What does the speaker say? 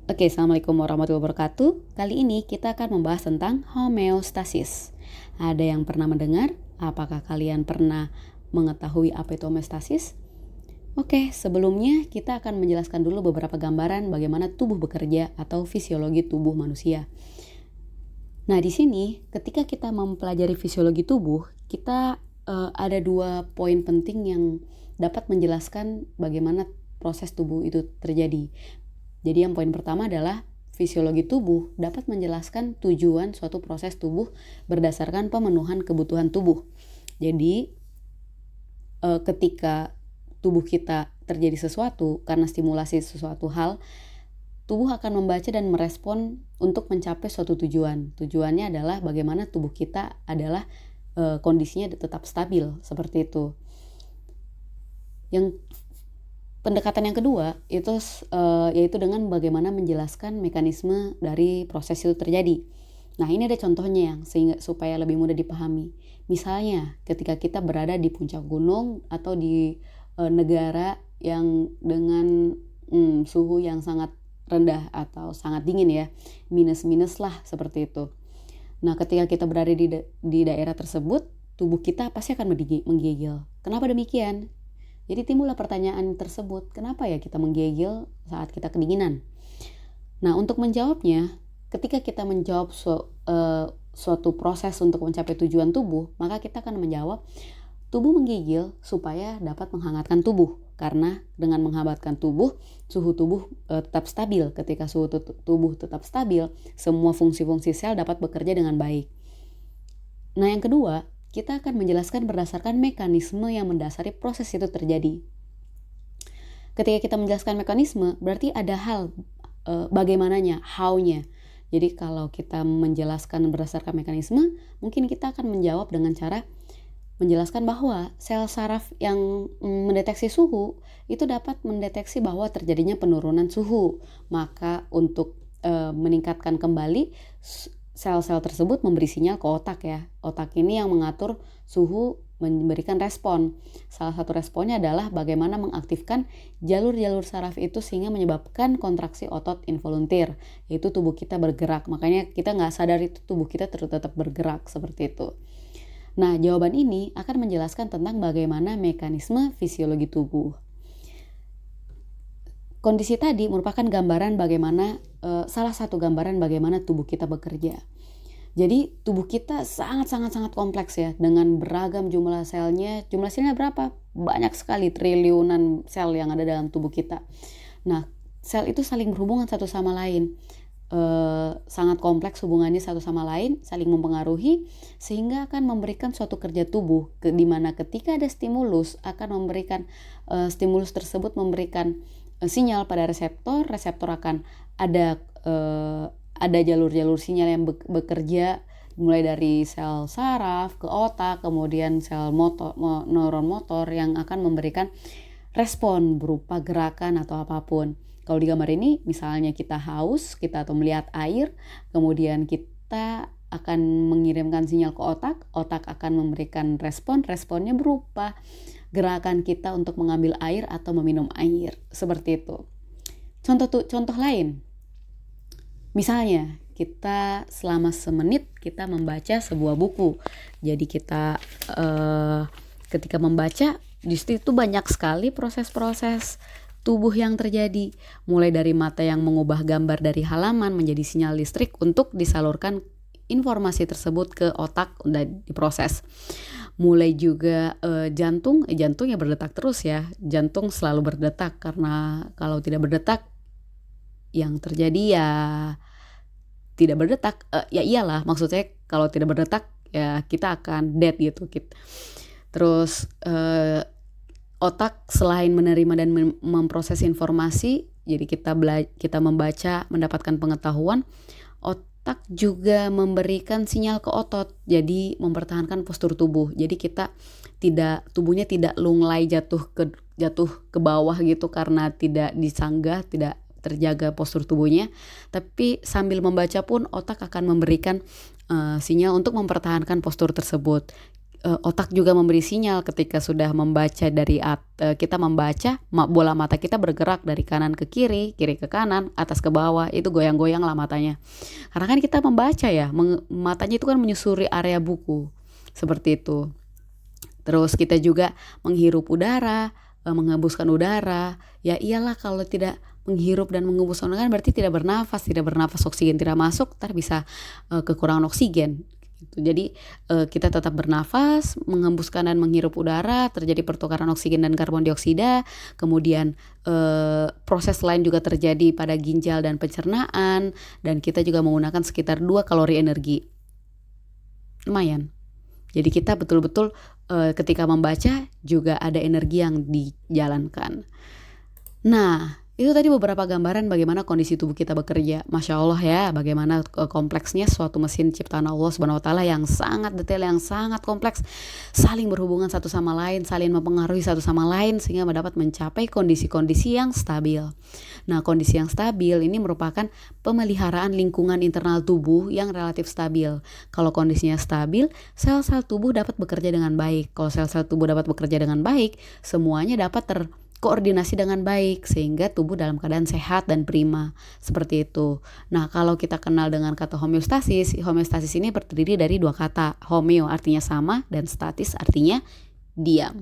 Oke, Assalamualaikum warahmatullahi wabarakatuh. Kali ini kita akan membahas tentang homeostasis. Ada yang pernah mendengar? Apakah kalian pernah mengetahui apa itu homeostasis? Oke, sebelumnya kita akan menjelaskan dulu beberapa gambaran bagaimana tubuh bekerja atau fisiologi tubuh manusia. Nah, di sini ketika kita mempelajari fisiologi tubuh, kita ada dua poin penting yang dapat menjelaskan bagaimana proses tubuh itu terjadi. Jadi yang poin pertama adalah fisiologi tubuh dapat menjelaskan tujuan suatu proses tubuh berdasarkan pemenuhan kebutuhan tubuh. Jadi ketika tubuh kita terjadi sesuatu karena stimulasi sesuatu hal, tubuh akan membaca dan merespon untuk mencapai suatu tujuan. Tujuannya adalah bagaimana tubuh kita adalah kondisinya tetap stabil, seperti itu. Yang pendekatan yang kedua itu yaitu dengan bagaimana menjelaskan mekanisme dari proses itu terjadi. Nah, ini ada contohnya yang sehingga supaya lebih mudah dipahami. Misalnya, ketika kita berada di puncak gunung atau di negara yang dengan suhu yang sangat rendah atau sangat dingin ya, minus lah seperti itu. Nah, ketika kita berada di daerah tersebut, tubuh kita pasti akan menggigil. Kenapa demikian? Jadi timbullah pertanyaan tersebut, kenapa ya kita menggigil saat kita kedinginan? Nah, untuk menjawabnya, ketika kita menjawab suatu proses untuk mencapai tujuan tubuh, maka kita akan menjawab tubuh menggigil supaya dapat menghangatkan tubuh. Karena dengan menghangatkan tubuh, suhu tubuh tetap stabil. Ketika suhu tubuh tetap stabil, semua fungsi-fungsi sel dapat bekerja dengan baik. Nah, yang kedua, kita akan menjelaskan berdasarkan mekanisme yang mendasari proses itu terjadi. Ketika kita menjelaskan mekanisme, berarti ada hal bagaimananya, how-nya. Jadi kalau kita menjelaskan berdasarkan mekanisme, mungkin kita akan menjawab dengan cara menjelaskan bahwa sel saraf yang mendeteksi suhu itu dapat mendeteksi bahwa terjadinya penurunan suhu. Maka untuk meningkatkan kembali, sel-sel tersebut memberi sinyal ke otak ya. Otak ini yang mengatur suhu, memberikan respon. Salah satu responnya adalah bagaimana mengaktifkan jalur-jalur saraf itu sehingga menyebabkan kontraksi otot involuntir, yaitu tubuh kita bergerak. Makanya kita nggak sadar itu tubuh kita tetap bergerak seperti itu. Nah, jawaban ini akan menjelaskan tentang bagaimana mekanisme fisiologi tubuh. Kondisi tadi merupakan gambaran bagaimana salah satu gambaran bagaimana tubuh kita bekerja. Jadi tubuh kita sangat kompleks ya, dengan beragam jumlah selnya. Jumlah selnya berapa? Banyak sekali, triliunan sel yang ada dalam tubuh kita. Nah, sel itu saling berhubungan satu sama lain. Sangat kompleks hubungannya satu sama lain, saling mempengaruhi sehingga akan memberikan suatu kerja tubuh di mana ketika ada stimulus akan memberikan stimulus tersebut memberikan sinyal pada reseptor akan ada jalur-jalur sinyal yang bekerja mulai dari sel saraf ke otak, kemudian sel neuron motor yang akan memberikan respon berupa gerakan atau apapun. Kalau di gambar ini misalnya kita haus, kita atau melihat air, kemudian kita akan mengirimkan sinyal ke otak akan memberikan responnya berupa gerakan kita untuk mengambil air atau meminum air, seperti itu. Contoh lain, misalnya kita selama semenit kita membaca sebuah buku. Jadi kita ketika membaca, di situ banyak sekali proses-proses tubuh yang terjadi, mulai dari mata yang mengubah gambar dari halaman menjadi sinyal listrik untuk disalurkan informasi tersebut ke otak dan diproses. Mulai juga jantung ya berdetak terus ya. Jantung selalu berdetak karena kalau tidak berdetak yang terjadi ya tidak berdetak. Ya iyalah, maksudnya kalau tidak berdetak ya kita akan dead gitu. Terus otak selain menerima dan memproses informasi, jadi kita membaca, mendapatkan pengetahuan, otak juga memberikan sinyal ke otot, jadi mempertahankan postur tubuh. Jadi tubuhnya tidak lunglai jatuh ke bawah gitu karena tidak disanggah, tidak terjaga postur tubuhnya, tapi sambil membaca pun otak akan memberikan sinyal untuk mempertahankan postur tersebut. Otak juga memberi sinyal ketika sudah membaca kita membaca, bola mata kita bergerak dari kanan ke kiri, kiri ke kanan, atas ke bawah, itu goyang-goyang lah matanya. Karena kan kita membaca ya, matanya itu kan menyusuri area buku, seperti itu. Terus kita juga menghirup udara, menghembuskan udara. Ya iyalah, kalau tidak menghirup dan menghembuskan udara berarti tidak bernafas oksigen tidak masuk, ntar bisa kekurangan oksigen. Jadi kita tetap bernafas, menghembuskan dan menghirup udara, terjadi pertukaran oksigen dan karbon dioksida. Kemudian proses lain juga terjadi pada ginjal dan pencernaan, dan kita juga menggunakan sekitar 2 kalori energi. Lumayan. Jadi kita betul-betul ketika membaca juga ada energi yang dijalankan. Nah, itu tadi beberapa gambaran bagaimana kondisi tubuh kita bekerja. Masya Allah ya, bagaimana kompleksnya suatu mesin ciptaan Allah Subhanahu wa Ta'ala yang sangat detail, yang sangat kompleks, saling berhubungan satu sama lain, saling mempengaruhi satu sama lain, sehingga dapat mencapai kondisi-kondisi yang stabil. Nah, kondisi yang stabil ini merupakan pemeliharaan lingkungan internal tubuh yang relatif stabil. Kalau kondisinya stabil, sel-sel tubuh dapat bekerja dengan baik. Kalau sel-sel tubuh dapat bekerja dengan baik, semuanya dapat koordinasi dengan baik, sehingga tubuh dalam keadaan sehat dan prima, seperti itu. Nah, kalau kita kenal dengan kata homeostasis ini terdiri dari 2 kata. Homeo artinya sama dan statis artinya diam.